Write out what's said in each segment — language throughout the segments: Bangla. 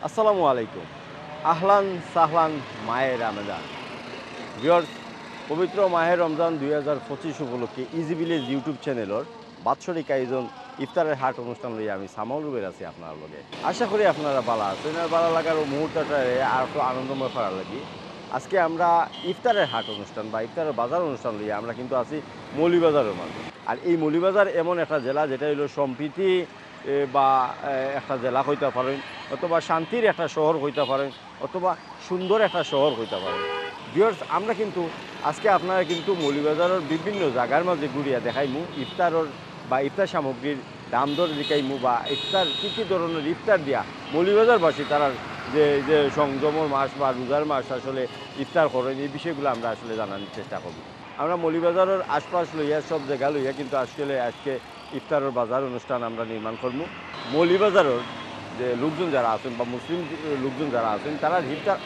আসসালামু আলাইকুম। আহলান সাহলান মাহে রমজান। ভিউয়ার্স, পবিত্র মাহে রমজান 2025 উপলক্ষে ইজি ভিলেজ ইউটিউব চ্যানেলের বাৎসরিক আয়োজন ইফতারের হাট অনুষ্ঠান লইয়া আমি সামাল রুবেল আছি আপনার লগে। আশা করি আপনারা ভালো আছেন আর ভালো লাগার মুহূর্তটা আর একটু আনন্দময় করার লাগি আজকে আমরা ইফতারের হাট অনুষ্ঠান বা ইফতারের বাজার অনুষ্ঠান লইয়া আমরা কিন্তু আছি মৌলভীবাজারের মাঝে। আর এই মৌলভীবাজার এমন একটা জেলা যেটা হলো সম্প্রীতি বা একটা জেলা হইতে পারেন, অথবা শান্তির একটা শহর হইতে পারেন, অথবা সুন্দর একটা শহর হইতে পারেন। ভিউয়ার্স, আমরা কিন্তু আজকে আপনারা কিন্তু মৌলভীবাজারের বিভিন্ন জায়গার মাঝে ঘুরিয়া দেখাইমু ইফতারের বা ইফতার সামগ্রীর দাম দর দেখাইমু বা ইফতার কী কী ধরনের ইফতার দিয়া মৌলভীবাজারবাসী তারা যে সংযমর মাস বা রোজার মাস আসলে ইফতার করেন, এই বিষয়গুলো আমরা আসলে জানানোর চেষ্টা করব। আমরা মৌলভীবাজারের আশপাশ লইয়া সব জায়গা লইয়া কিন্তু আজকে ইফতারের বাজার অনুষ্ঠান আমরা নির্মাণ করব। মৌলভীবাজারের যে লোকজন যারা আছেন বা মুসলিম লোকজন যারা আছেন তারা ইফতার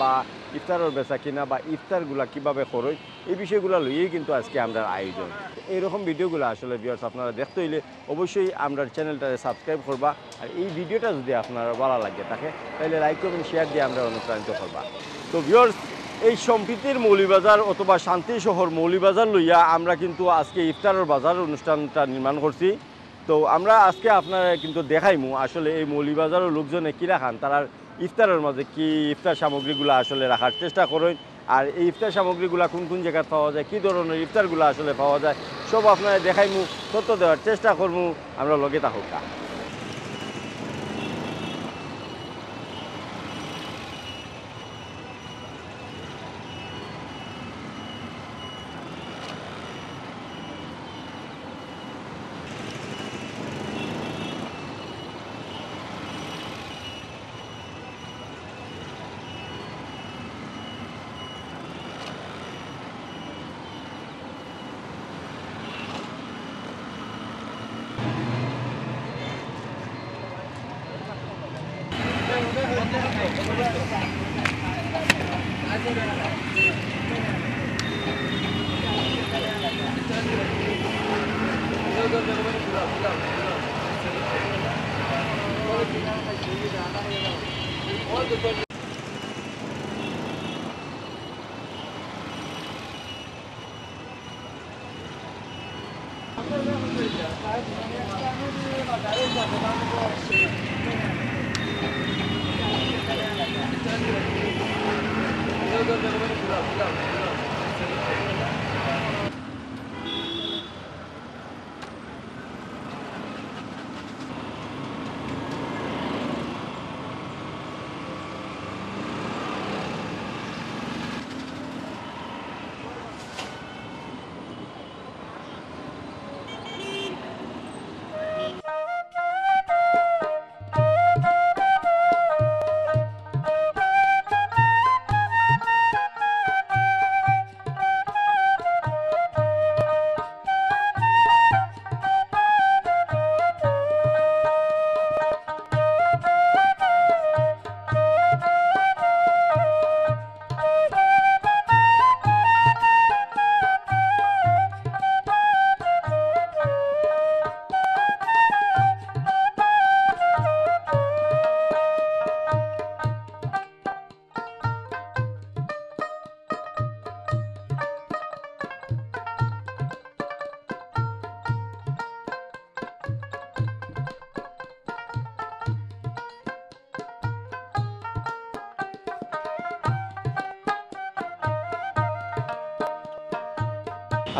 বা ইফতারের বেচা কিনা বা ইফতারগুলা কীভাবে করে এই বিষয়গুলো লইয়েই কিন্তু আজকে আমরা আয়োজন। এইরকম ভিডিওগুলো আসলে ভিউয়ার্স আপনারা দেখতে হইলে অবশ্যই আমরা চ্যানেলটাকে সাবস্ক্রাইব করবা। আর এই ভিডিওটা যদি আপনারা ভালো লাগে থাকে তাহলে লাইক কমেন্ট শেয়ার দিয়ে আমরা অনুপ্রাণিত করবা। তো ভিউয়ার্স, এই সম্প্রীতির মৌলভীবাজার অথবা শান্তি শহর মৌলভীবাজার লইয়া আমরা কিন্তু আজকে ইফতারের বাজার অনুষ্ঠানটা নির্মাণ করছি। তো আমরা আজকে আপনারা কিন্তু দেখাইমু আসলে এই মৌলভীবাজারের লোকজনে কী রাখান, তারা ইফতারের মাঝে কি ইফতার সামগ্রীগুলো আসলে রাখার চেষ্টা করেন, আর এই ইফতার সামগ্রীগুলো কোন কোন জায়গায় পাওয়া যায়, কী ধরনের ইফতারগুলো আসলে পাওয়া যায় সব আপনারা দেখাইমু, তথ্য দেওয়ার চেষ্টা করবো। আমরা লগে থাকুক।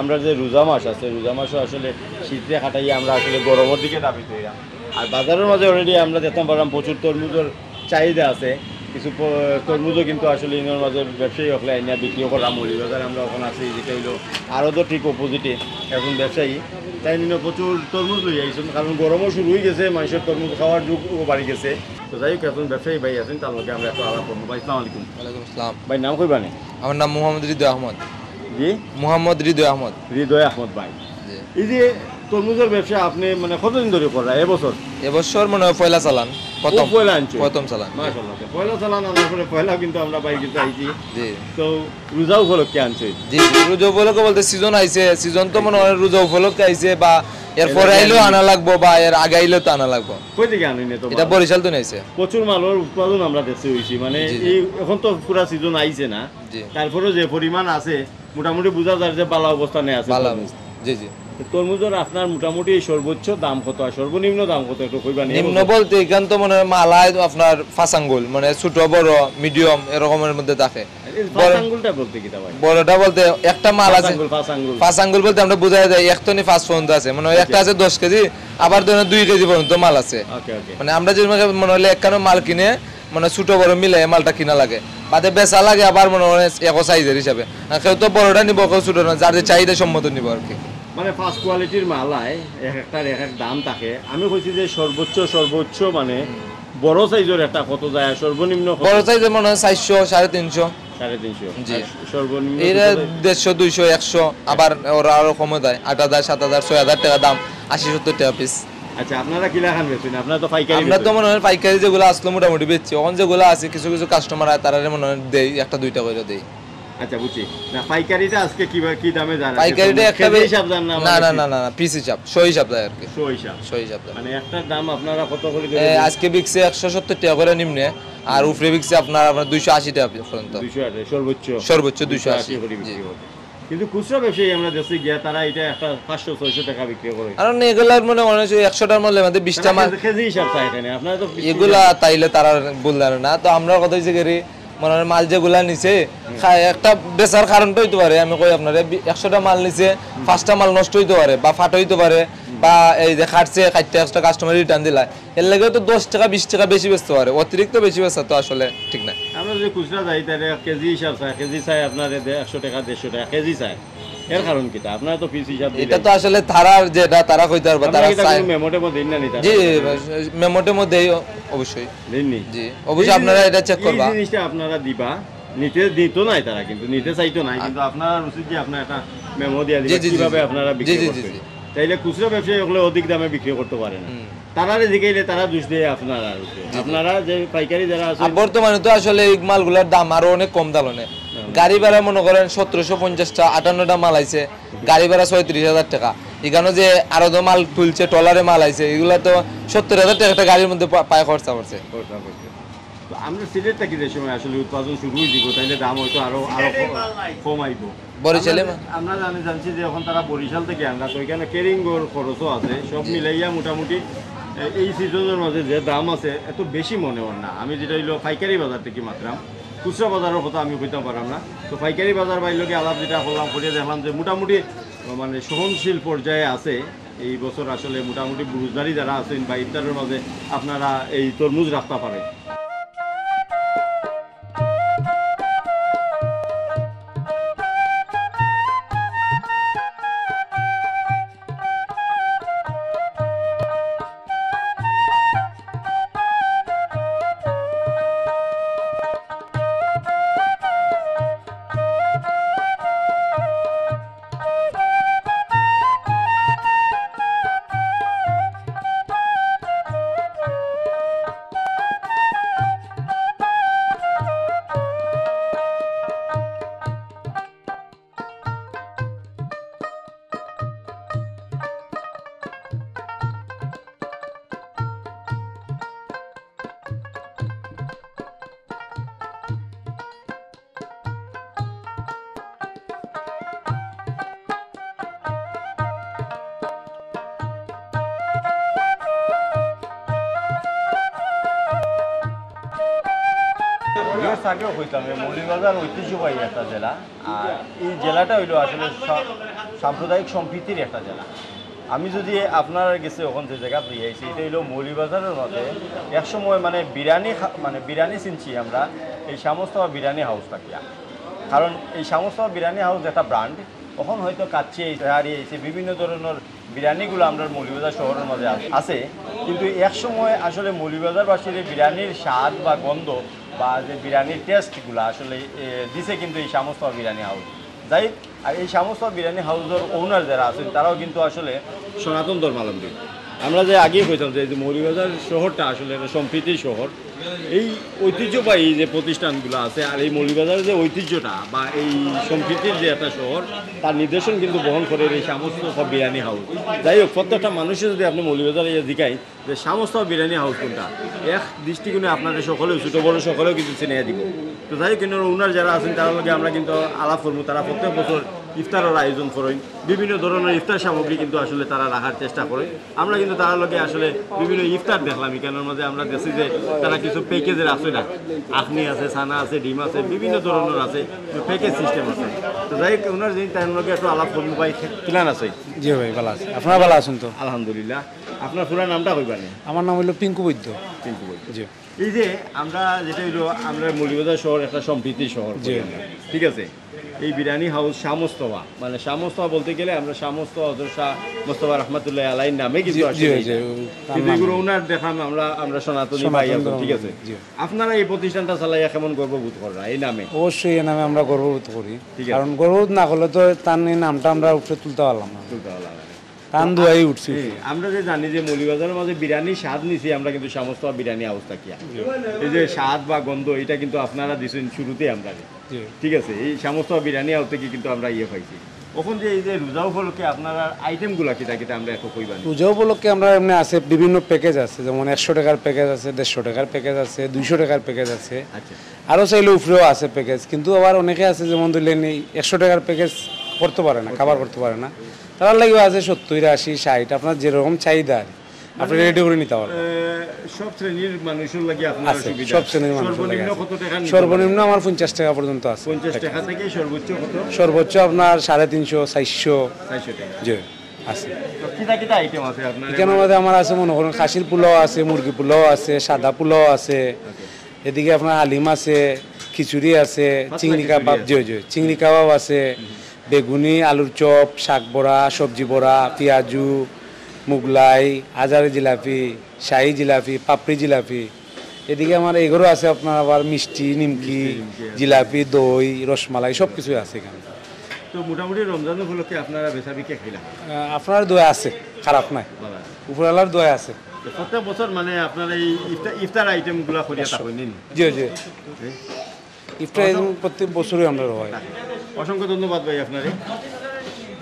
আমরা যে রোজা মাস আছে, রোজা মাসও আসলে শীতে কাটাইয়া আমরা আসলে গরমের দিকে দাবিত হইলাম। আর বাজারের মাঝে অলরেডি আমরা দেখতে পারলাম প্রচুর তরমুজের চাহিদা আছে। কিছু তরমুজও কিন্তু আসলে ইনোর মাঝে ব্যবসায়ী হলে আইনা বিক্রিও করা। মৌলভীবাজার আমরা ওখানে আছি, যেটা হইলো আরও তো ঠিক অপোজিটে এখন ব্যবসায়ী তাই নিয়ে প্রচুর তরমুজ লই আইসুন, কারণ গরমও শুরু হয়ে গেছে, মানুষের তরমুজ খাওয়ার যুগও বাড়ি গেছে। তো যাই হোক, এখন ব্যবসায়ী ভাই আছেন, তার লগে আমরা একটু আলাপ করবো। ভাই আসসালামু আলাইকুম। ওয়ালাইকুম আসসালাম। ভাই নাম কইবানে? আমার নাম মোহাম্মদ হৃদয় আহমদ। জি, মোহাম্মদ হৃদয় আহমদ। হৃদয় আহমদ ভাই। এই যে তরমুজের ব্যবসা আপনি মানে কতদিন ধরে করেন এবছর? এবছর মনে হয় পয়লা চালান, পয়লা আনছো? প্রথম চালান। মাশাআল্লাহ, পয়লা চালান আনার পরে পয়লা কিন্তু আমরা বাইরে কিন্তু আইছি। জি তো রোজা উপলক্ষে আনছো? জি, রোজা উপলক্ষে বলতে সিজন আইছে, সিজন তো মনে হয় রোজা উপলক্ষে আইছে, বা এরপরে আইলেও আনা লাগবো বা এর আগে আইলেও তো আনা লাগবো। কই থেকে আনেন? তো এটা বরিশাল তো নিয়েছে। প্রচুর মালের উৎপাদন আমরা দেশে হইছি, মানে এই এখন তো পুরা সিজন আইছে না, তারপরে যে পরিমাণ আছে মোটামুটি বোঝা যায় যে ভালো অবস্থানে আছে। ভালো, জি জি। তরমুজের আপনার মোটামুটি সর্বোচ্চ দাম কত আর সর্বনিম্ন দাম কত একটু কইবা? নিম্ন বলতে এখান তো মনে হয় মালায় আপনার 5 আঙ্গুল, মানে ছোট বড় মিডিয়াম এরকমের মধ্যে থাকে। আঙ্গুলটা বলতে কি ভাই? বড়টা বলতে একটা মাল আছে 5 আঙ্গুল বলতে আমরা বোঝাই যায় 1 টনে 5 পর্যন্ত আছে, মানে একটা আছে 10 কেজি, আবার ধরেন 2 কেজি পর্যন্ত মাল আছে। মানে আমরা যে মনে হলে একখানো মাল কিনে মানে ছোট বড় মিলে মালটা কিনা লাগে, বাদে বেচা লাগে আবার মনে হয় এক সাইজের হিসাবে। কেউ তো বড়টা নিব, কেউ ছোট না, যার যে চাহিদা সম্মত নিব আর কি। মানে ফার্স্ট কোয়ালিটির মালায় এক একটার এক এক দাম থাকে। আমি কইছি যে সর্বোচ্চ মানে বড় সাইজের একটা কত যায়, সর্বনিম্ন বড় সাইজের মনে হয় 400 350 350। জি, সর্বনিম্ন এরা 150 200 100, আবার ওরা আরো কমে দেয় 8000 7000 6000 টাকা দাম, 80-70 টাকা পিস। আচ্ছা, আপনারা কিলা খান বেচেন? আপনারা তো পাইকারি? আমরা তো মনে হয় পাইকারি যেগুলো আসলো মোটামুটি বেচছি, এখন যেগুলো আছে কিছু কিছু কাস্টমার আছে তারা মনে হয় দেই, একটা দুইটা করে দেই। আচ্ছা, বুঝছি। না, পাইকারিটা আজকে কি দামে জানেন? পাইকারিটা একটা হিসাব জান না? না, পিস হিসাব, 100 হিসাব দেয় আর কি। 100 হিসাব দেয়। মানে একটা দাম আপনারা কত করে? আজকে বিকছে 170 টাকা করে নিম্নে, আর উপরে বিকছে আপনার 280 টাকা পর্যন্ত। 280 সর্বোচ্চ 280 করে বিক্রি করে। কিন্তু খুচরা ব্যবসায়ী আমরা দেশে গিয়া তারা এটা একটা 500-600 টাকা বিক্রি করে। কারণ এগুলার মনে হয় 100টার মধ্যে আমাদের 20টা মাল কেজি হিসাব চাই এখানে। আপনারা তো এগুলা তাইলে তারা বললেন না, তো আমরা কথা হইছে করি মনে হয় মাল যেগুলা নিছে একটা বেচার কারণটা হইতে পারে। আমি কই আপনার 100টা মাল নিছে, 5টা মাল নষ্ট হইতে পারে বা ফাট হইতে পারে, বা এই যে খাটছে একটা কাস্টমার রিটার্ন দিলা, এর লাগে তো 10 টাকা 20 টাকা বেশি বেচতে পারে, অতিরিক্ত বেশি বেচা তো আসলে ঠিক না। আমরা যে খুচরা যাই তাহলে কেজি হিসাব চাই, কেজি চাই আপনার 100 টাকা 150 টাকা কেজি চাই। এর কারণ কি? আপনারা তো পিস হিসাব দিলেন। এটা তো আসলে যেটা তারা কইতে পারবে, তারা চাই মেমোটের মধ্যে না নিতে। জি, মেমোটের মধ্যে অবশ্যই দেননি। জি, অবশ্যই আপনারা এটা চেক করবা। এই জিনিসটা আপনারা দিবা, নিতে দিত নাই তারা, কিন্তু নিতে চাইতো নাই, কিন্তু আপনারা উচিত যে আপনারা একটা মেমো দিয়া দিবেন কিভাবে আপনারা বিক্রি করবেন। তাইলে খুচরা ব্যবসায়ী হলে অধিক দামে বিক্রি করতে পারে না, তারা জিগাইলে তারা দোষ দেয় আপনারা। আপনারা যে পাইকারি যারা আছে, বর্তমানে তো আসলে এই মালগুলোর দাম আরো অনেক কম দামে। গাড়ি ভাড়া মনে করেন 1750টা 58টা মাল আইছে, গাড়ি ভাড়া 36,000 টাকা। এখানে যে আরো তো মাল তুলছে, টলারে মাল আইছে, এগুলা তো 70,000 টাকা একটা গাড়ির মধ্যে পায় খরচা করছে। আমরা সিলেটটা কি সময় আসলে উৎপাদন শুরু হয়ে দিব, তাইলে দাম হয়তো আরো কম আইব। বরিশালে আমরা জানছি যে এখন তারা বরিশাল থেকে আনলা, তো এখানে কেরিংর খরচও আছে, সব মিলাইয়া মোটামুটি এই সিজনের মাঝে যে দাম আছে এত বেশি মনে হয় না। আমি যেটা হইলো পাইকারি বাজার থেকে মাত্রাম, খুচরা বাজারের কথা আমি কইতে পারলাম না। তো পাইকারি বাজার বাইলোকে আলাপ যেটা করলাম, করিয়ে দেখলাম যে মোটামুটি মানে সহনশীল পর্যায়ে আছে এই বছর। আসলে মোটামুটি বুঝদারি যারা আছেন বা ইফতারের মাঝে আপনারা এই তরমুজ রাখতে পারেন। আগেও কইতাম মৌলভীবাজার ঐতিহ্যবাহী একটা জেলা, আর এই জেলাটা হইলো আসলে সাম্প্রদায়িক সম্প্রীতির একটা জেলা। আমি যদি আপনার গেছে ওখান যে জায়গা পেয়ে আইছি, এটা হইলো মৌলভীবাজারের মধ্যে একসময় মানে বিরিয়ানি চিনছি আমরা এই শামস্তফা বিরিয়ানি হাউস থাকিয়া। কারণ এই শামস্তফা বিরিয়ানি হাউস একটা ব্র্যান্ড, তখন হয়তো কাচ্চি হারিয়ে এসে বিভিন্ন ধরনের বিরিয়ানিগুলো আমরা মৌলভীবাজার শহরের মাঝে আছে, কিন্তু একসময় আসলে মৌলভীবাজারবাসীর বিরিয়ানির স্বাদ বা গন্ধ বা যে বিরিয়ানির টেস্টগুলো আসলে দিছে কিন্তু এই শামস্তফা বিরিয়ানি হাউস। যাই আর এই সমস্ত বিরিয়ানি হাউসের ওনার যারা আছেন তারাও কিন্তু আসলে সনাতন ধর্মাবলম্বী। আমরা যে আগেই কইতাম যে মৌলভীবাজার শহরটা আসলে একটা সম্প্রীতির শহর। এই ঐতিহ্যবাহী যে প্রতিষ্ঠানগুলো আছে আর এই মৌলভীবাজারের যে ঐতিহ্যটা বা এই সম্প্রীতির যে একটা শহর তার নির্দেশন কিন্তু বহন করে এই সমস্ত সব বিরিয়ানি হাউস। যাই হোক প্রত্যেকটা মানুষের যদি আপনি মৌলভীবাজারে জিজ্ঞাই যে সমস্ত বিরিয়ানি হাউস কোনটা, এক দৃষ্টিকোণে আপনাদের সকলেও ছোটো বড়ো সকলেও কিন্তু চিনিয়ে দিব। তো যাই হোক কিন্তু ওনার যারা আছেন তার লগে আমরা কিন্তু আলাপ করবো। তারা প্রত্যেক বছর ইফতারের আয়োজন করেন, বিভিন্ন ধরনের ইফতার সামগ্রী কিন্তু আসলে তারা রাখার চেষ্টা করে। আমরা কিন্তু তার লগে আসলে বিভিন্ন ইফতার দেখলাম এখানের মধ্যে আমরা দেখছি যে তারা কিছু প্যাকেজের আছে না, আখনি আছে, ছানা আছে, ডিম আছে, বিভিন্ন ধরনের আছে, প্যাকেজ সিস্টেম আছে। তো যাই হোক ওনার যিনি তার লগে একটু আলাপ করবো। ভাই প্ল্যান আছে? জি ভাই ভালো আছে, আপনারা ভালো আছেন তো? আলহামদুলিল্লাহ। আপনার পুরো নামটা কইবানি? আমার নাম হলো পিঙ্কু বৈদ্য। পিঙ্কু বৈদ্য। জি। এই যে আমরা যেটা হইলো আমরা মৌলভীবাজার শহর একটা সম্প্রীতির শহর, ঠিক আছে। এই বিরিয়ানি হাউস শাহ মোস্তফা, মানে শাহ মোস্তফা বলতে গেলে আমরা শাহ মোস্তফা হযরত শাহ মোস্তফা রহমাতুল্লাহ আলাইহির নামে কিন্তু কিন্তু এগুলো ওনার দেখাম আমরা সনাতনী ভাই আছেন, ঠিক আছে। আপনারা এই প্রতিষ্ঠানটা চালাইয়া কেমন গর্ববোধ করা এই নামে? অবশ্যই এই নামে আমরা গর্ববোধ করি, কারণ গর্ববোধ না করলে তো তার নামটা আমরা উঠে তুলতে পারলাম না, টান দুয়াই উঠছি। আমরা যে জানি যে মৌলভীবাজারের মাঝে বিরিয়ানি স্বাদ নিছি আমরা কিন্তু সমস্ত বিরিয়ানি হাউস থাকিয়া, এই যে স্বাদ বা গন্ধ এটা কিন্তু আপনারা দিচ্ছেন শুরুতে আমরা, ঠিক আছে। এই সমস্ত বিরিয়ানি হাউস থেকে কিন্তু আমরা পাইছি। এখন যে এই যে রোজা উপলক্ষে আপনারা আইটেমগুলো কিটা কিটা আমরা একটু কইবানি? রোজা উপলক্ষে আমরা এমনি আছে বিভিন্ন প্যাকেজ আছে, যেমন 100 টাকার প্যাকেজ আছে, 150 টাকার প্যাকেজ আছে, 200 টাকার প্যাকেজ আছে, আরও চাইলে উপরেও আছে প্যাকেজ। কিন্তু আবার অনেকে আছে যেমন ধরলেন এই 100 টাকার প্যাকেজ করতে পারে না, খাবার করতে পারে না, তার লাগবে আছে 70, 80, 60, আপনার যেরকম চাহিদা আপনি রেডি করে নিতে পারবেন। সব শ্রেণীর মানুষের লাগে আপনার সুবিধা? সব শ্রেণীর মানুষের লাগে। সর্বনিম্ন কত টাকা? সর্বনিম্ন আমার 50 টাকা পর্যন্ত আছে। 50 টাকা থেকে সর্বোচ্চ কত? সর্বোচ্চ আপনার 350, 400 টাকা। জি আছে। কিটা কিটা আইটেম আছে আপনার? এখানের মধ্যে আমার আছে মনে করুন খাসির পোলাও আছে, মুরগি পোলাও আছে, সাদা পোলাও আছে, এদিকে আপনার হালিম আছে, খিচুড়ি আছে, চিংড়ি কাবাব, জি জি চিংড়ি কাবাব আছে, বেগুনি, আলুর চপ, শাক বড়া, সবজি বড়া, পেঁয়াজু, মুগলাই, হাজারি জিলাপি, শাহি জিলাপি, পাপড়ি জিলাপি, এদিকে আমার এগুলো আছে আপনার আবার মিষ্টি, নিমকি, জিলাপি, দই, রসমালাই সব কিছুই আছে এখানে। তো মোটামুটি রমজান উপলক্ষে আপনারা বেচাবিকে খাইলাম? আপনার দোয়া আছে, খারাপ নাই, উপরওয়ালার দোয়া আছে। প্রত্যেক বছর মানে আপনার এই ইফতার আইটেমগুলো করিয়া থাকেন? জি জি ইফতার প্রত্যেক বছরই আমরা হয়। অসংখ্য ধন্যবাদ ভাই আপনারে।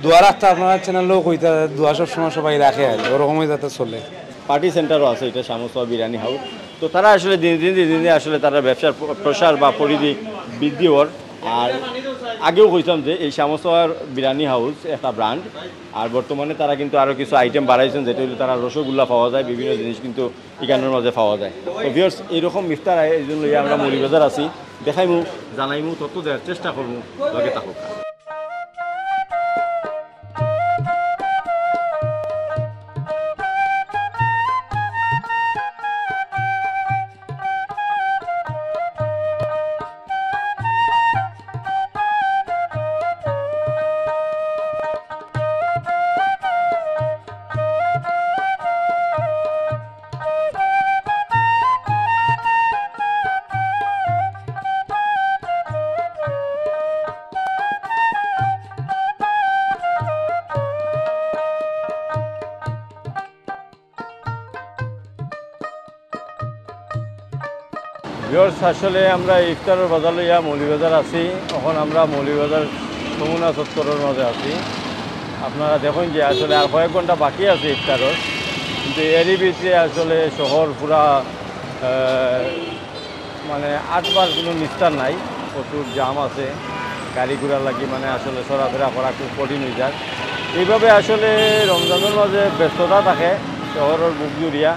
দোয়া রাখতে আপনার চ্যানেলও কইতা দোয়া সবসময় সবাই রাখে, ওরকমই যাতে চলে। পার্টি সেন্টারও আছে এটা শাহ মোস্তফা বিরিয়ানি হাউস। তো তারা আসলে দিনে দিনে আসলে তারা ব্যবসার প্রসার বা পরিধি বৃদ্ধি হওয়ার। আর আগেও কইতাম যে এই শাহ মোস্তফার বিরিয়ানি হাউস একটা ব্র্যান্ড, আর বর্তমানে তারা কিন্তু আরও কিছু আইটেম বাড়াইছেন, যেটা হলো তারা রসগোল্লা পাওয়া যায়, বিভিন্ন জিনিস কিন্তু এখানের মাঝে পাওয়া যায়। তো ভিউয়ার্স এইরকম ইফতার আয়োজন লইয়া আমরা মৌলভীবাজার আছি, দেখাইমু, জানাইমু, তথ্য দেওয়ার চেষ্টা করবো, লগে থাকুক। ভিউয়ার্স আসলে আমরা ইফতারের বাজার লইয়া মৌলভীবাজার আছি। এখন আমরা মৌলভীবাজার যমুনা চত্বরের মাঝে আছি। আপনারা দেখুন যে আসলে আর কয়েক ঘন্টা বাকি আছে ইফতারের, কিন্তু এরই ভিতরে আসলে শহর পুরা মানে আটবার কোনো নিস্তার নাই, প্রচুর জাম আছে, গাড়ি ঘোড়া লাগি মানে আসলে চলাফেরা করা খুব কঠিন হয়ে যায়। এইভাবে আসলে রমজানের মাঝে ব্যস্ততা থাকে শহরের বুক জুড়িয়া।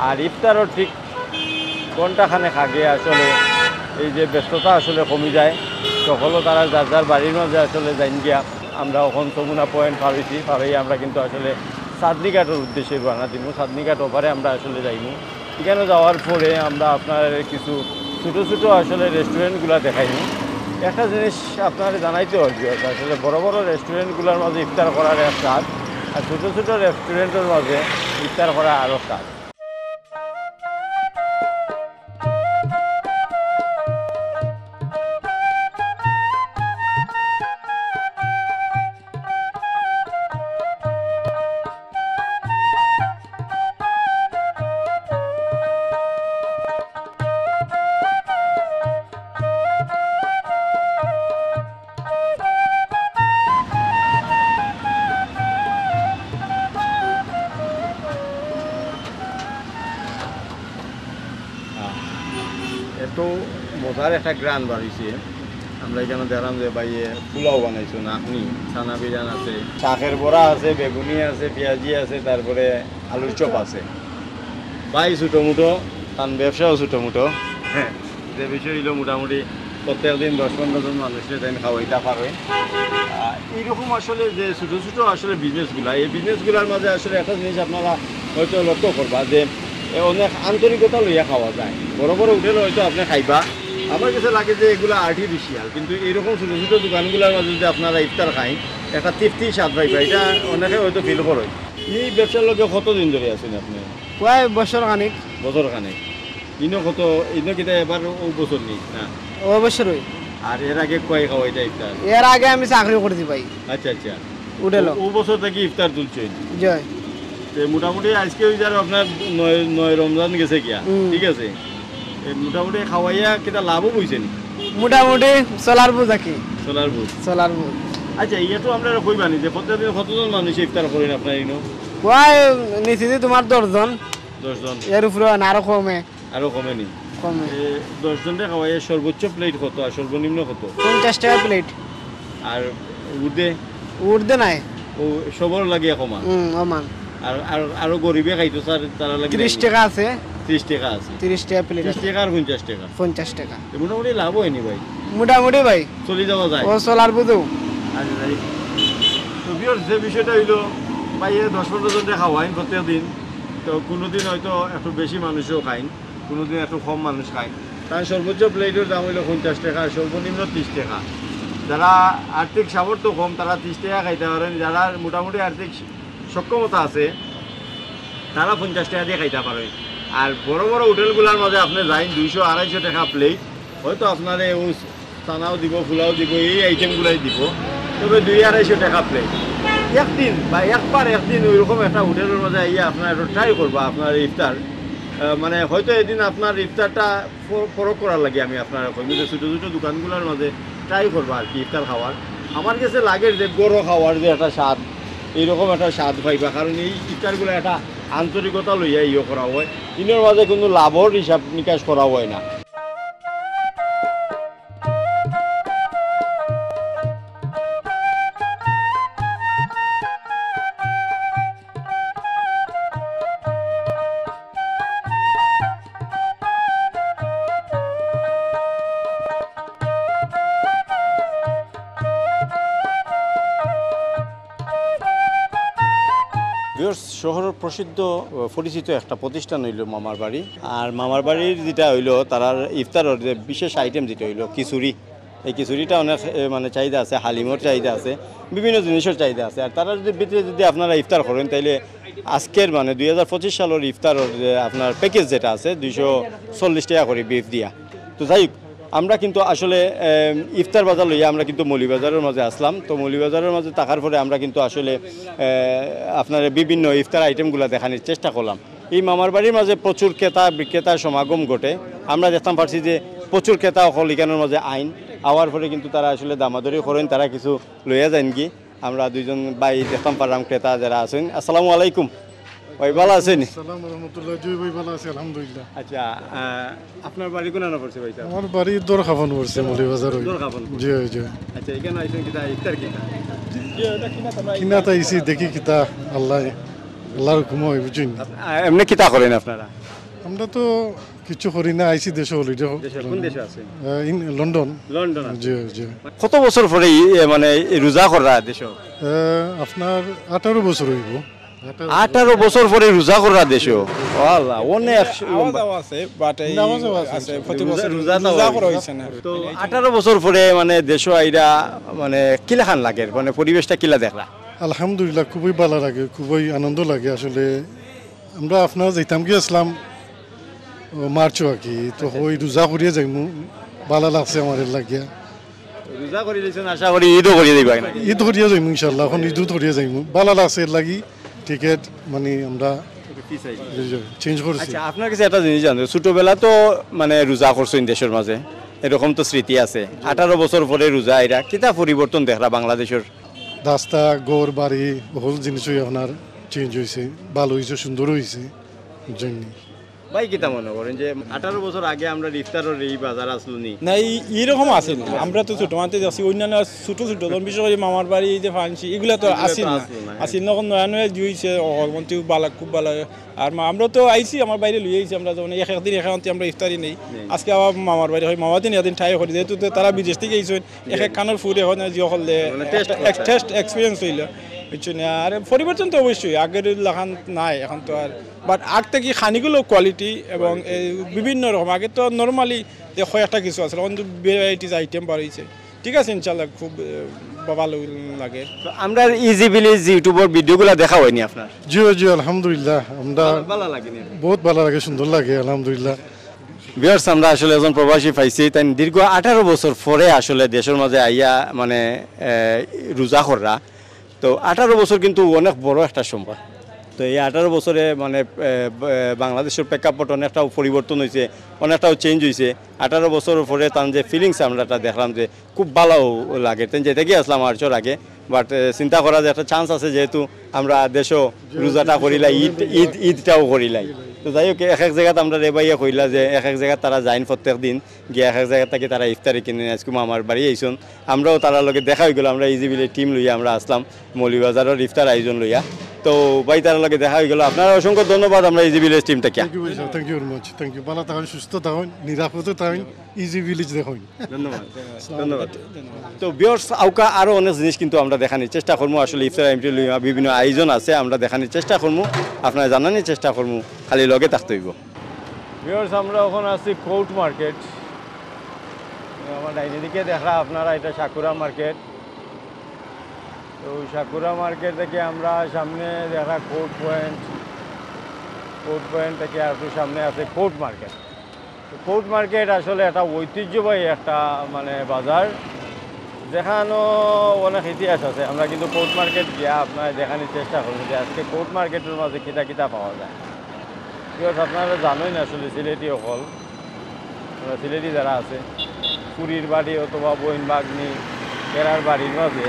আর ইফতারের ঠিক ঘণ্টাখানেক আগে আসলে এই যে ব্যস্ততা আসলে কমে যায়, সকলও তারা যার যার বাড়ির মাঝে আসলে যাইন গিয়া। আমরা এখন যমুনা পয়েন্ট পাবেছি, পাবেই আমরা কিন্তু আসলে চাঁদনীঘাটের উদ্দেশ্যে রওনা দিব। চাঁদনীঘাট ওপারে আমরা আসলে যাইমু। এখানে যাওয়ার পরে আমরা আপনার কিছু ছোটো ছোটো আসলে রেস্টুরেন্টগুলো দেখাইমু। একটা জিনিস আপনারা জানাইতে হবে, আসলে বড় বড় রেস্টুরেন্টগুলোর মাঝে ইফতার করার এক স্বাদ, আর ছোটো ছোটো রেস্টুরেন্টের মাঝে ইফতার করা আরও স্বাদ। এত মজার একটা গ্রান বাড়িছে আমরা এখানে দেখলাম যে ভাইয়ে পোলাও বানাইছো নাকনি ছানা বিরিয়ান আছে শাকের বড়া আছে বেগুনি আছে পেঁয়াজি আছে তারপরে আলুর চপ আছে ভাই ছোটো মুটো তার ব্যবসাও ছোটো মুটো হ্যাঁ যে বিষয় হইলো মোটামুটি প্রত্যেক দিন 10-15 জন মানুষের দেন খাওয়াইটা পারে এইরকম আসলে যে ছোটো ছোটো আসলে বিজনেসগুলা এই বিজনেসগুলোর মাঝে আসলে একটা জিনিস আপনারা হয়তো লক্ষ্য করবা যে অনেক আন্তরিকতা লইয়া খাওয়া যায় বড় বড় হোটেলে হয়তো আপনি খাইবা আমার কাছে লাগে যে এগুলো আর্টিফিশিয়াল কিন্তু এইরকম ছোটো ছোটো দোকানগুলোর মাঝে যদি আপনারা ইফতার খাই একটা তৃপ্তি স্বাদ পাইবা এটা অনেকে হয়তো ফিল করে এই ব্যবসার লগে কতদিন ধরে আছেন আপনি প্রায় বছর খানিক ইনো কত ইনো কিটা এবার ও বছর নেই না অবশ্যই আর এর আগে কয় খাওয়াইটা ইফতার এর আগে আমি চাকরি করছি ভাই আচ্ছা আচ্ছা উঠেলো ও বছর থেকে ইফতার তুলছে জয় মোটামুটি আজকে ওই যার আপনার 9 রমজান গেছে কিয়া ঠিক আছে মোটামুটি খাওয়াইয়া কিটা লাভও বইছেন মোটামুটি সোলার বুঝ আকি সোলার বুঝ আচ্ছা ইয়া তো আমরা কইবানি যে প্রত্যেকদিন কতজন মানুষ ইফতার করেন আপনার ইনো প্রায় নিচে তোমার 10 জন এর উপরে আরো কমে নি 10 জনকে খাওয়াইয়া সর্বোচ্চ প্লেট কত আর সর্বনিম্ন কত 50 টাকা প্লেট আর উর্দে নাই ও সবর লাগিয়া কমা ওমান আর আরো গরিবে খাইতো স্যার তারা লাগে 30 টাকা আছে 30 টাকা আছে 30 টাকা প্লেট 30 টাকা আর 50 টাকা মোটামুটি লাভ হয়নি ভাই মোটামুটি ভাই চলে যাওয়া যায় ও সোলার বুঝো আচ্ছা ভাই তো বিয়ার যে বিষয়টা হইলো ভাই 10-15 জনকে খাওয়াইন প্রত্যেকদিন তো কোনোদিন হয়তো একটু বেশি মানুষও খাইন কোনোদিন একটু কম মানুষ খায় তার সর্বোচ্চ প্লেটের দাম হইলো 50 টাকা আর সর্বনিম্ন 30 টাকা যারা আর্থিক সামর্থ্য কম তারা 30 টাকা খাইতে পারেন যারা মোটামুটি আর্থিক সক্ষমতা আছে তারা 50 টাকা দিয়ে খাইতে পারে আর বড় বড় হোটেলগুলোর মাঝে আপনি যাইন 200-250 টাকা প্লেট হয়তো আপনার ও চানাও দিব ফুলাও দিব এই আইটেমগুলাই দিব তবে 200-250 টাকা প্লেট একদিন বা একদিন ওইরকম একটা হোটেলের মাঝে আইয়া আপনার ট্রাই করবা আপনার ইফতার মানে হয়তো এদিন আপনার ইফতারটা ফরক করার লাগে আমি আপনার ছোটো ছোটো দোকানগুলোর মাঝে ট্রাই করবা আর কি ইফতার খাওয়ার আমার কাছে লাগে যে বড় খাওয়ার যে একটা স্বাদ এইরকম একটা স্বাদ পাইবা কারণ এই ইফতারগুলো একটা আন্তরিকতা লইয়া করা হয় ইনের মাঝে কোনো লাভর হিসাব নিকাশ করা হয় না শহরের প্রসিদ্ধ পরিচিত একটা প্রতিষ্ঠান হইল মামার বাড়ি আর মামার বাড়ির যেটা হইলো তার ইফতারের যে বিশেষ আইটেম যেটা হইলো খিচুড়ি এই খিচুড়িটা অনেক মানে চাহিদা আছে হালিমর চাহিদা আছে বিভিন্ন জিনিসের চাহিদা আছে আর তারা ভিতরে যদি আপনারা ইফতার করেন তাইলে আজকের মানে 2025 সালের ইফতারের যে আপনার প্যাকেজ যেটা আছে 240 টাকা করে বিফ দিয়া তো যাই আমরা কিন্তু আসলে ইফতার বাজার লইয়া আমরা কিন্তু মৌলিবাজারের মাঝে আসলাম তো মৌলিবাজারের মাঝে থাকার পরে আমরা কিন্তু আসলে আপনার বিভিন্ন ইফতার আইটেমগুলো দেখানোর চেষ্টা করলাম এই মামার বাড়ির মাঝে প্রচুর বিক্রেতার সমাগম ঘটে আমরা দেখতাম পারছি যে প্রচুর ক্রেতা অকল এখানের মাঝে আওয়ার পরে কিন্তু তারা আসলে দামাদরি করেন তারা কিছু লইয়া যান কি আমরা দুইজন ভাই দেখতাম পারলাম ক্রেতা যারা আছেন আসসালামু আলাইকুম ভাই ভালো আছেন আসসালামু রাহমাতুল্লাহ জি ভাই ভালো আছি আলহামদুলিল্লাহ আচ্ছা আপনার বাড়ি কোন না পড়ছে ভাই স্যার আমার বাড়ি দরখাফন পড়ছে মৌলভীবাজার দরখাফন জি জি আচ্ছা এখানে আইছেন কিটা ইফতার কিটা কিনা তাইছি দেখি কিতা আল্লাহর হুকুম হয় বুঝুন এমনি কিতা করেন আপনারা আমরা তো কিছু করি না আইছি দেশে হলিডে কোন দেশে আছেন লন্ডন জি জি কত বছর পরে মানে রোজা করা দেশ আপনার 18 বছর হইব 18 বছর পরে রোজা করা দেশ আল্লাহ অনেক আছে বাট এই আছে প্রতি বছর রোজা করা হইছে না তো 18 বছর পরে মানে দেশ আইরা মানে কিলা খান লাগে মানে পরিবেশটা কিলা দেখলা আলহামদুলিল্লাহ খুবই ভালো লাগে খুবই আনন্দ লাগে আসলে আমরা আপনার যাইতাম গিয়েছিলাম মার্চ আর কি তো ওই রোজা করিয়ে যাইমু ভালো লাগছে আমার লাগিয়া রোজা করি দিছেন আশা করি ঈদও করিয়ে দিবা ঈদ করিয়ে যাইমু ইনশাআল্লাহ এখন ঈদও করিয়ে যাইমু ভালো লাগছে লাগি টিকেট মানে আমরা চেঞ্জ করছি আচ্ছা আপনার কাছে একটা জিনিস জানো ছোটবেলা তো মানে রোজা করছেন দেশের মাঝে এরকম তো স্মৃতি আছে 18 বছর পরে রোজা আইরা কিতা পরিবর্তন দেখলা বাংলাদেশের রাস্তা ঘর বাড়ি বহু জিনিসই আপনার চেঞ্জ হয়েছে ভালো হয়েছে সুন্দর হয়েছে জন্য ভাই কিতা মনে করেন যে 18 বছর আগে আমরা ইফতারের এই বাজার আসলো নি না এইরকম আছে না আমরা তো ছোট মানতে যাচ্ছি অন্যান্য ছোট ছোট ধরুন বিশেষ করে মামার বাড়ি যে ফান্সি এগুলো তো আসিল না আসিল না নয়া নয়া জুইছে হরমন্ত্রী বালা খুব ভালো আর আমরা তো আইছি আমার বাইরে লুই আইছি আমরা যখন একদিন এখানে আমরা ইফতারি নেই আজকে আবার মামার বাড়ি হয় মামা দিন এদিন ঠাই করি যেহেতু তারা বিদেশ থেকে আইসেন এক এক কানোর ফুড এখন যে হলে টেস্ট এক্সপিরিয়েন্স হইল বুঝছো না আর পরিবর্তন তো অবশ্যই আগের লাখান নাই এখন তো আর বাট আগ থেকে খানিগুলো কোয়ালিটি এবং বিভিন্ন রকম আগে তো নর্মালি কয়েকটা কিছু আছে এখন ভ্যারাইটিস আইটেম বাড়িয়েছে ঠিক আছে ইনশাল্লাহ খুব ভালো লাগে আমরা ইজি ভিলেজ ইউটিউবের ভিডিওগুলো দেখা হয়নি আপনার জি জি আলহামদুলিল্লাহ আমরা ভালো লাগেনি বহুত ভালো লাগে সুন্দর লাগে আলহামদুলিল্লাহ ভিউয়ার্স আমরা আসলে একজন প্রবাসী পাইছি তাই দীর্ঘ 18 বছর পরে আসলে দেশের মাঝে আইয়া মানে রোজা কররা তো 18 বছর কিন্তু অনেক বড় একটা সময় তো এই 18 বছরে মানে বাংলাদেশের প্রেক্ষাপট অনেকটাও পরিবর্তন হয়েছে অনেকটাও চেঞ্জ হয়েছে 18 বছরের পরে তার যে ফিলিংস আমরা দেখলাম যে খুব ভালো লাগে তাই যেতে গিয়ে আসলাম আরচর আগে বাট চিন্তা করা যে একটা চান্স আছে যেহেতু আমরা দেশও রোজাটা করিলাই ঈদটাও করিলাই তো যাই হোক এক এক জায়গাতে আমরা রেবাইয়া কইলা যে এক এক জায়গায় তারা যাইন প্রত্যেক দিন গিয়ে এক এক জায়গা থেকে তারা ইফতারি কিনে আজকে আমার বাড়ি আইসন আমরাও তারা লগে দেখা হয়ে গেল আমরা ইজিবিলে টিম লইয়া আমরা আসলাম মৌলিবাজারের ইফতার আয়োজন লইয়া তো ভাই তার লগে দেখা হয়ে গেল আপনার অসংখ্য ধন্যবাদ আমরা ইজি ভিলেজ টিমটা কি thank you very much thank you ভালো থাকুন সুস্থ থাকুন নিরাপদে থাকুন ইজি ভিলেজ দেখুন ধন্যবাদ ধন্যবাদ তো ভিউয়ার্স আউকা আরো অনেক জিনিস কিন্তু আমরা দেখানোর চেষ্টা করবো আসলে ইফতার এমটি বিভিন্ন আয়োজন আছে আমরা দেখানোর চেষ্টা করবো আপনারা জানানোর চেষ্টা করবো খালি লগে থাকতে হইব ভিউয়ার্স আমরা এখন আছি কোর্ট মার্কেট আমার ডাইনিদিকে দেখা আপনারা এটা সাকুরা মার্কেট তো সাকুরা মার্কেট থেকে আমরা সামনে দেখা কোর্ট পয়েন্ট থেকে একটু সামনে আছে কোর্ট মার্কেট তো কোর্ট মার্কেট আসলে একটা ঐতিহ্যবাহী একটা মানে বাজার যেখানেও অনেক ইতিহাস আছে আমরা কিন্তু কোর্ট মার্কেট গিয়া আপনারা দেখানোর চেষ্টা করবো যে আজকে কোর্ট মার্কেটের মাঝে কিতা কিতা পাওয়া যায় বিকজ আপনারা জানোই না আসলে সিলেটি অকল সিলেটি যারা আছে পুরীর বাড়ি অথবা বইন বাগনি এরার বাড়ির মাঝে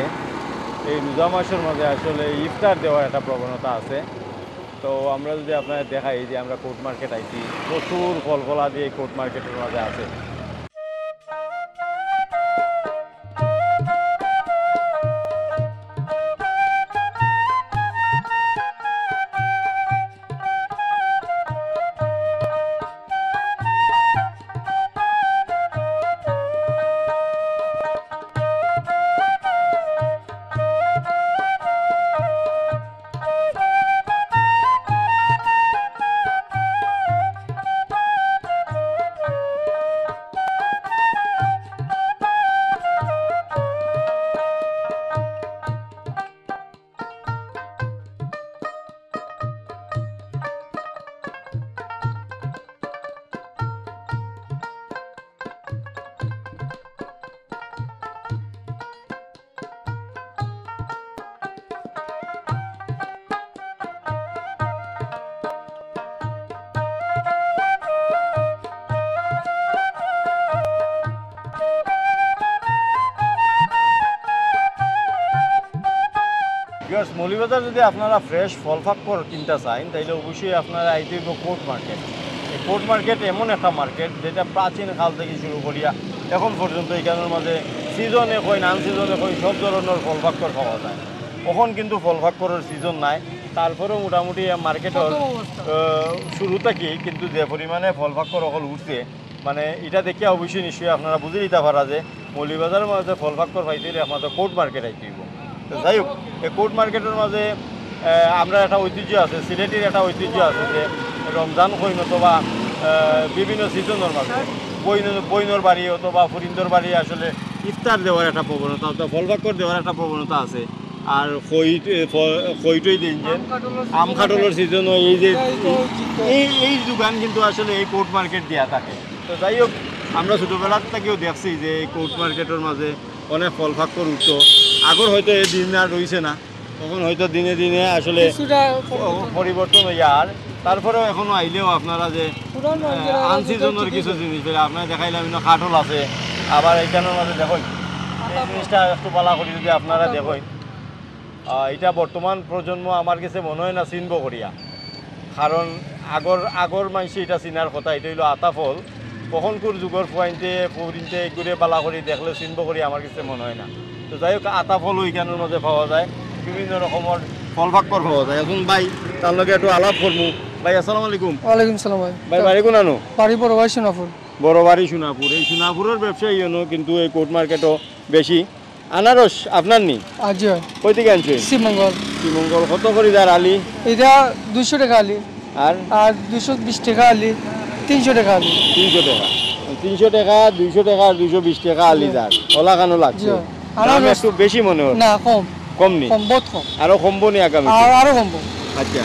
এই রোজা মাসের মাঝে আসলে ইফতার দেওয়ার একটা প্রবণতা আছে তো আমরা যদি আপনাদের দেখাই যে আমরা কোর্ট মার্কেট আইছি প্রচুর ফলফলা দিয়ে কোর্ট মার্কেটের মাঝে আছে মৌলিবাজার যদি আপনারা ফ্রেশ ফল ফাক্কর কিনতে চান তাইলে অবশ্যই আপনারা আইতে হইব কোর্ট মার্কেট এই কোর্ট মার্কেট এমন একটা মার্কেট যেটা প্রাচীন কাল থেকে শুরু করিয়া এখন পর্যন্ত এখানের মাঝে সিজনে কই নান সিজনে কই সব ধরনের ফল ফাক্কর পাওয়া যায় এখন কিন্তু ফল ফাক্করের সিজন নাই তারপরেও মোটামুটি মার্কেটের শুরু থেকেই কিন্তু যে পরিমাণে ফল ফাক্কর অকল উঠছে মানে এটা দেখে অবশ্যই নিশ্চয়ই আপনারা বুঝে দিতে পারা যে মৌলিবাজারের মাঝে ফল ফাক্কর পাইতে একমাত্র কোর্ট মার্কেট আইতে হইব যাই হোক এই কোর্ট মার্কেটের মাঝে আমরা একটা ঐতিহ্য আছে সিলেটের একটা ঐতিহ্য আছে যে রমজান কইন অথবা বিভিন্ন সিজনের মাঝে বইনর বাড়ি অথবা ফরিন্দর বাড়ি আসলে ইফতার দেওয়ার একটা প্রবণতা অথবা ফলবাক্কর দেওয়ার একটা প্রবণতা আছে আর খইটই দিন যে আম কাটলের সিজনও এই যে এই দোকান কিন্তু আসলে এই কোর্ট মার্কেট দেওয়া থাকে তো যাই হোক আমরা ছোটোবেলার থেকেও দেখছি যে এই কোর্ট মার্কেটের মাঝে অনেক ফল ফাক্কর উঠতো আগর হয়তো এই দিন আর রয়েছে না তখন হয়তো দিনে দিনে আসলে পরিবর্তন হয়ে আর তারপরেও এখনো আইলেও আপনারা যে আনসিজনের কিছু জিনিস আপনারা দেখাইলাম কাঠল আছে আবার এইখানের মাঝে দেখুন এই জিনিসটা একটু পালা করি যদি আপনারা দেখুন এটা বর্তমান প্রজন্ম আমার কাছে মনে হয় না চিনব করিয়া কারণ আগর মানুষ এটা চিনার কথা, এটা হইলো আতা ফল। কখনকার যুগের পয়েন্টে পরিনতে ঘুরে বালা করি দেখলে চিনব করি আমার কাছে মনে হয় না। তো যাই হোক আতা ফল ওইখানের মধ্যে পাওয়া যায়, বিভিন্ন রকমের ফল ফাক্কর পাওয়া যায়। এখন ভাই তার লগে একটু আলাপ করবো। ভাই আসসালামু আলাইকুম। ওয়ালাইকুম সালাম ভাই। ভাই বাড়ি কোন আনো? বাড়ি বড় ভাই সোনাপুর। বড় বাড়ি সোনাপুর। এই সোনাপুরের ব্যবসায়ী এনো কিন্তু এই কোর্ট মার্কেটও বেশি। আনারস আপনার নি? আজি হয়। কই থেকে আনছেন? শ্রীমঙ্গল। শ্রীমঙ্গল। কত করে দার আলি? এটা 200 টাকা আলি আর আর 220 টাকা আলি, 300 টাকা আলি। 300 টাকা। 300 টাকা, 200 টাকা আর 220 টাকা আলি দার। ওলা কানো লাগছে। দাম একটু বেশি মনে হয়। না কম। কম নি? কম, বহুত কম। আরো কমবো নি আগামী? আরো কমবো। আচ্ছা,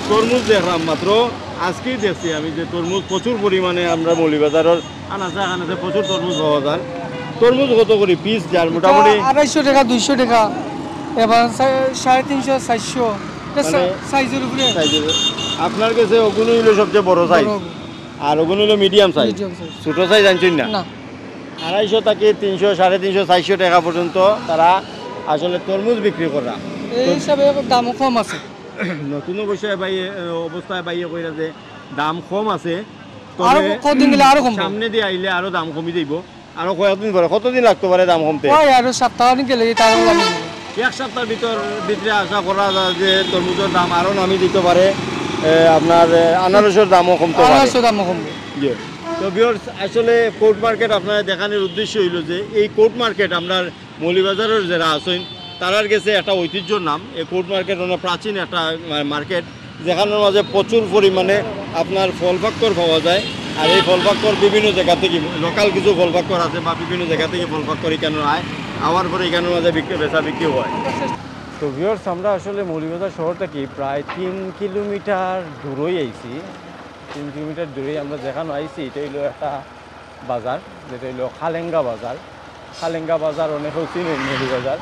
তরমুজ দেখলাম মাত্র, আজকেই দেখছি আমি যে তরমুজ প্রচুর পরিমাণে আমরা মৌলিবাজারের আনাচে প্রচুর তরমুজ পাওয়া যায়। তরমুজ কত করে পিস যার মোটামুটি? 250 টাকা, 200 টাকা, এবার 350, 400 সাইজের উপরে। আপনার কাছে ওগুলো হইলো সবচেয়ে বড় সাইজ, আর ওগুলো হইলো মিডিয়াম সাইজ। ছোট সাইজ আনছেন না? 250 থেকে 300, 350, 400 টাকা পর্যন্ত তারা আসলে তরমুজ বিক্রি করা। এই হিসাবে দাম কম আছে। নতুন অবস্থায় বাইয়ে কইরা যে দাম কম আছে, আরো কতদিন গেলে আরো কমবে। সামনে দিয়ে আইলে আরো দাম কমে যাইব। আরো কতদিন লাগতে পারে দাম কমতে? ওই আরো সপ্তাহ গেলে তারও লাগে। এক সপ্তাহের ভিতরে আশা করা যায় যে তরমুজের দাম আরো নামিয়ে দিতে পারে, আপনার আনারসের দামও কমতে পারে। আনারসের দামও কমবে। জি। তো ভিউয়ার্স, আসলে কোর্ট মার্কেট আপনারা দেখানোর উদ্দেশ্য হইল যে এই কোর্ট মার্কেট আপনার মৌলিবাজারের যারা আছেন তারার কাছে একটা ঐতিহ্যর নাম। এই কোর্ট মার্কেট অনেক প্রাচীন একটা মার্কেট, যেখানের মাঝে প্রচুর পরিমাণে আপনার ফল ফাক্কর পাওয়া যায়। আর এই ফল ফাক্কর বিভিন্ন জায়গা থেকে, লোকাল কিছু ফল ফাক্কর আছে বা বিভিন্ন জায়গা থেকে ফল ফাক্কর এখানে আয়, আওয়ার পরে এখানের মাঝে বেচা বিক্রি হয়। তো ভিউয়ার্স, আমরা আসলে মৌলিবাজার শহর থেকে প্রায় 3 কিলোমিটার দূরেই আইছি। 3 কিলোমিটার দূরেই আমরা যেখানে আইছি এটা হইলো একটা বাজার, যেটা হইলো খালেঙ্গা বাজার। খালেঙ্গা বাজার অনেকেও চিনেন, মৌলিবাজার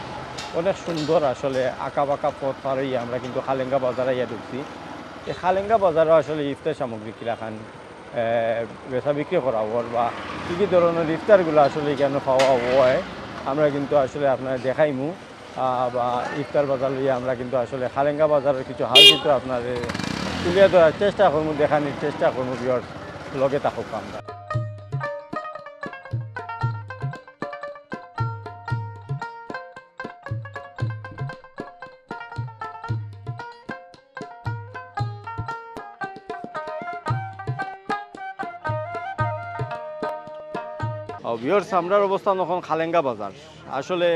অনেক সুন্দর। আসলে আঁকা বাঁকা পথ পার হইয়া আমরা কিন্তু খালেঙ্গা বাজারে ইয়া ঢুকছি। এই খালেঙ্গা বাজারও আসলে ইফতার সামগ্রী কিরাখান বেচা বিক্রি করা হওয়ার বা কী কী ধরনের ইফতারগুলো আসলে এখানে পাওয়া হয় আমরা কিন্তু আসলে আপনার দেখাইমু। বা ইফতার বাজার লইয়া আমরা কিন্তু আসলে খালেঙ্গা বাজারের কিছু হাল চিত্র আপনার তুলিয়া ধরার চেষ্টা করবো, দেখানোর চেষ্টা করবো। ভিউয়ার্স, লগে থাকুক আমরা। ভিউয়ার্স, আমরার অবস্থান এখন খালেঙ্গা বাজার। আসলে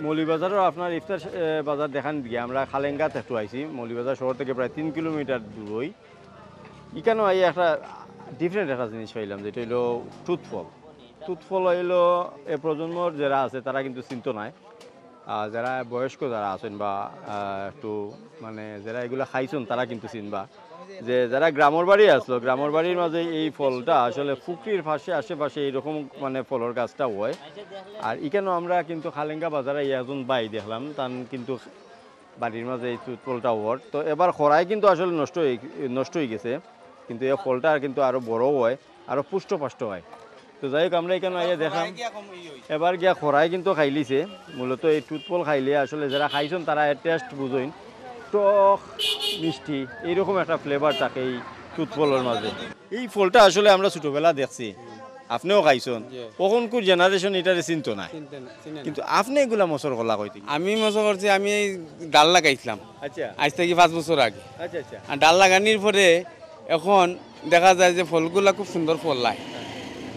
মৌলিবাজারও আপনার ইফতার বাজার দেখান দিয়ে আমরা খালেঙ্গাতে একটু আইছি। মৌলিবাজার শহর থেকে প্রায় 3 কিলোমিটার দূরই। এখানেও আই একটা ডিফারেন্ট একটা জিনিস পাইলাম, যেটা হইলো টুথফল। টুথফল হইলো এ প্রজন্মর যারা আছে তারা কিন্তু চিন্ত নাই, যারা বয়স্ক যারা আছেন বা একটু মানে যারা এগুলো খাইছেন তারা কিন্তু চিনবা যে যারা গ্রামের বাড়ি আসলো, গ্রামের বাড়ির মাঝে এই ফলটা আসলে পুকুরির পাশে আশেপাশে এইরকম মানে ফলের গাছটা হয়। আর এখানেও আমরা কিন্তু খালেঙ্গা বাজারে একজন বাই দেখলাম, তার কিন্তু বাড়ির মাঝে এই ফলটা হওয়ার। তো এবার খরাই কিন্তু আসলে নষ্ট হয়ে গেছে, কিন্তু এই ফলটা কিন্তু আরও বড় হয়, আরও পুষ্টপাষ্ট হয়। তো যাই হোক, আমরা এখানে আইয়া দেখলাম এবার গিয়া খরাই কিন্তু খাইলিছে। মূলত এই টুথফল খাইলে আসলে যারা খাইছেন তারা এর টেস্ট বুঝেন, টক মিষ্টি এইরকম একটা ফ্লেভার থাকে এই টুথফলের মাঝে। এই ফলটা আসলে আমরা ছোটবেলা দেখছি, আপনিও খাইছেন, কখনকার জেনারেশন এটারে চিন্ত না, কিন্তু আপনি এগুলা মশর কলা কইতে? আমি মজা করছি, আমি এই ডাল লাগাইছিলাম। আচ্ছা আজ থেকে 5 বছর আগে। আচ্ছা আচ্ছা। আর ডাল লাগানোর পরে এখন দেখা যায় যে ফলগুলা খুব সুন্দর ফল লাই।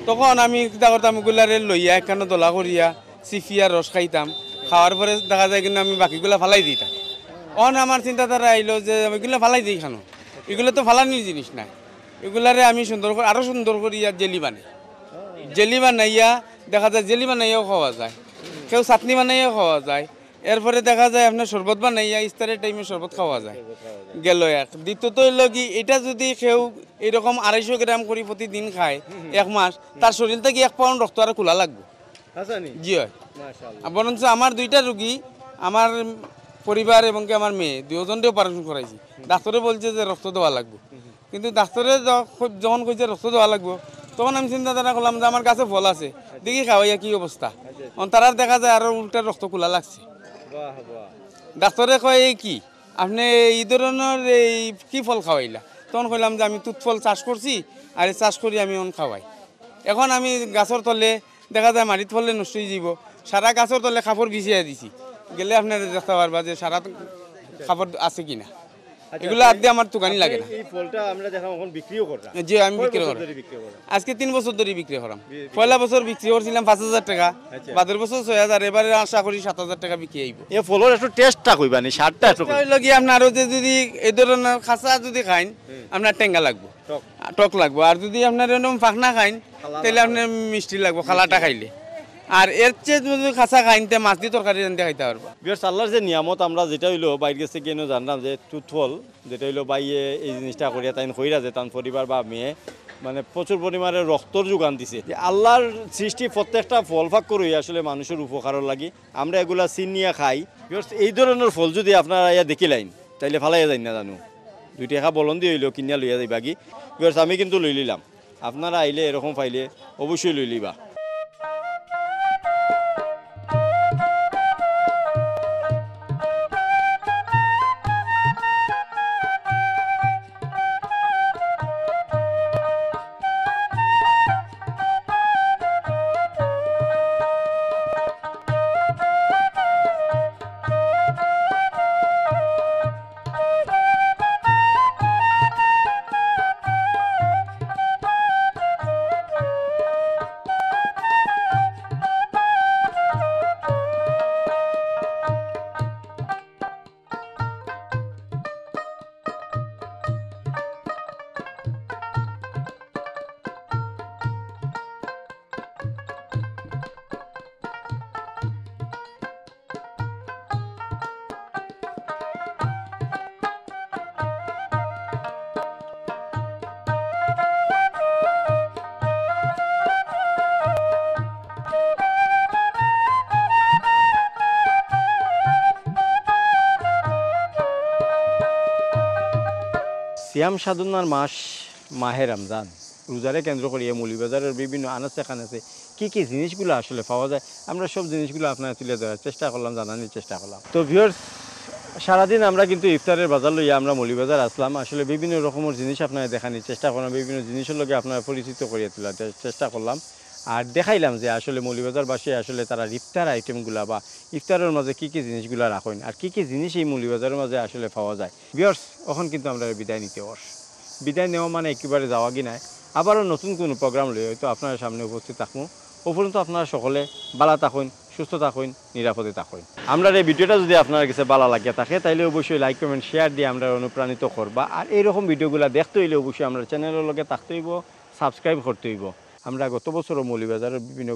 তখন আমি চিন্তা করতাম এগুলারে লইয়া একখানে দলা করিয়া চিফিয়া রস খাইতাম। খাওয়ার পরে দেখা যায় কিন্তু আমি বাকিগুলা ফালাই দিতাম। অন আমার চিন্তাধারা আইলো যে এগুলো ফালাই দিই খানো, এগুলো তো ফালানির জিনিস নাই। এগুলারে আমি সুন্দর করে আরও সুন্দর করিয়া জেলি বানাইয়া দেখা যায়, জেলি বানাইয়াও খাওয়া যায়, কেউ চাটনি বানাইয়াও খাওয়া যায়। এরপরে দেখা যায় আপনার শরবত বানাইয়া ইফতারের টাইমে শরবত খাওয়া যায় গেল এক। দ্বিতীয়ত হইল কি, এটা যদি কেউ এরকম 250 গ্রাম করে প্রতিদিন খায় 1 মাস, তার শরীর থেকে 1 পাউন্ড রক্ত আরো খোলা লাগবে। জি হয়। বরঞ্চ আমার 2টা রুগী, আমার পরিবার এবং কি আমার মেয়ে দুজনকে অপারেশন করাইছি। ডাক্তারে বলছে যে রক্ত দেওয়া লাগবে, কিন্তু ডাক্তারে যখন কইছে রক্ত দেওয়া লাগবে, তখন আমি চিন্তাধারা করলাম যে আমার কাছে ফল আছে, দেখি খাওয়াইয়া কি অবস্থা। তারার দেখা যায় আরো উল্টা রক্ত খোলা লাগছে। ডাক্তারে কয় এই কি আপনি এই ধরনের এই কি ফল খাওয়াইলা? তখন কইলাম যে আমি তুত ফল চাষ করছি আর এই চাষ করি আমি অন খাওয়াই। এখন আমি গাছের তলে দেখা যায় মাটির ফলে নষ্ট হয়ে যাব, সারা গাছের তলে কাপড় বিছিয়ে দিছি, গেলে আপনারা দেখতে পারবা যে সারা কাপড় আছে কিনা। এগুলো আদে আমার দোকানই লাগে না। এই ফলটা আমরা দেখলাম এখন বিক্রিও করলাম। জি আমি বিক্রি করি, আজকে 3 বছর ধরে বিক্রি করাম। পয়লা বছর বিক্রি করছিলাম 5,000 টাকা, বাদের বছর 6,000, এবারে আশা করি 7,000 টাকা বিক্রি হইব। এই ফলের একটু টেস্টটা কইবা নি, স্বাদটা একটু লগে আপনার যদি এই ধরনের খাসা যদি খাইন আপনার টেঙ্গা লাগবে, টক লাগবে। আর যদি আপনার এরকম ফাঁকনা খাইন তাহলে আপনার মিষ্টি লাগবে খালাটা খাইলে। আর এর চেয়ে যদি খাসা খাইনতে মাছ দিয়ে তরকারি রান্ধতে খাইতে পারবা। বিয়ার আল্লাহর যে নিয়ামত আমরা যেটা হইলো বাইরে গেছে কেন জানলাম যে টুথফল যেটা হইলো বাইয়ে এই জিনিসটা করিয়া তাই কইরা যে তার পরিবার বা মেয়ে মানে প্রচুর পরিমাণে রক্তর যোগান দিছে। আল্লাহর সৃষ্টি প্রত্যেকটা ফল ফাঁক করই আসলে মানুষের উপকারের লাগি আমরা এগুলা চিনিয়া খাই। এই ধরনের ফল যদি আপনারা ইয়া দেখিলাইন তাইলে ফালাইয়া যাই না জানো, 2 টাকা বলন দিয়ে হইলো কিনিয়া লইয়া যাইবা কি। বিয়ার্স আমি কিন্তু লই লিলাম, আপনারা আইলে এরকম পাইলে অবশ্যই লই লিবা। সিয়াম সাধনার মাস মাহে রমজান, রোজারে কেন্দ্র করিয়ে মৌলভীবাজারের বিভিন্ন আনাচে কানাচে কী কী জিনিসগুলো আসলে পাওয়া যায় আমরা সব জিনিসগুলো আপনারা তুলে ধরার চেষ্টা করলাম, জানানোর চেষ্টা করলাম। তো ভিউয়ার্স সারাদিন আমরা কিন্তু ইফতারের বাজার লইয়া আমরা মৌলভীবাজার আসলাম, আসলে বিভিন্ন রকমের জিনিস আপনারা দেখানোর চেষ্টা করলাম, বিভিন্ন জিনিসের লগে আপনারা পরিচিত করিয়ে তোলার চেষ্টা করলাম। আর দেখাইলাম যে আসলে মৌলভীবাজারবাসী আসলে তারা ইফতার আইটেমগুলা বা ইফতারের মাঝে কী কী জিনিসগুলো রাখেন আর কী কী জিনিস এই মৌলভীবাজারের মাঝে আসলে পাওয়া যায়। ভিউয়ার্স এখন কিন্তু আমরা বিদায় নিতে বিদায় নেওয়া মানে একেবারে যাওয়া কি নাই, আবারও নতুন কোনো প্রোগ্রাম লই হয়তো আপনার সামনে উপস্থিত থাকবো। উপরন্ত আপনারা সকলে ভালো থাকুন, সুস্থ থাকুন, নিরাপদে থাকুন। আমরা এই ভিডিওটা যদি আপনার কাছে ভালো লাগিয়ে থাকে তাহলে অবশ্যই লাইক কমেন্ট শেয়ার দিয়ে আমরা অনুপ্রাণিত করবা। আর এইরকম ভিডিওগুলো দেখতে হইলে অবশ্যই আমরা চ্যানেলের লগে থাকতে হইব, সাবস্ক্রাইব করতে হইব। আমরা গত বছরও মৌলভীবাজারের বিভিন্ন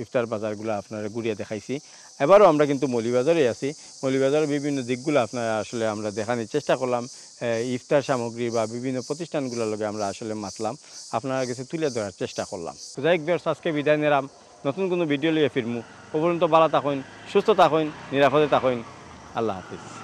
ইফতার বাজারগুলো আপনারা ঘুরিয়ে দেখাইছি, এবারও আমরা কিন্তু মৌলভীবাজারে আছি। মৌলভীবাজারের বিভিন্ন দিকগুলো আপনারা আসলে আমরা দেখানোর চেষ্টা করলাম, ইফতার সামগ্রী বা বিভিন্ন প্রতিষ্ঠানগুলোর লগে আমরা আসলে মাতলাম, আপনারা কাছে তুলে ধরার চেষ্টা করলাম। যাই হোক আজকে বিদায় নিলাম, নতুন কোনো ভিডিও লিয়ে ফিরমু। পর্যন্ত ভালো থাকুন, সুস্থ থাকুন, নিরাপদে থাকুন। আল্লাহ হাফিজ।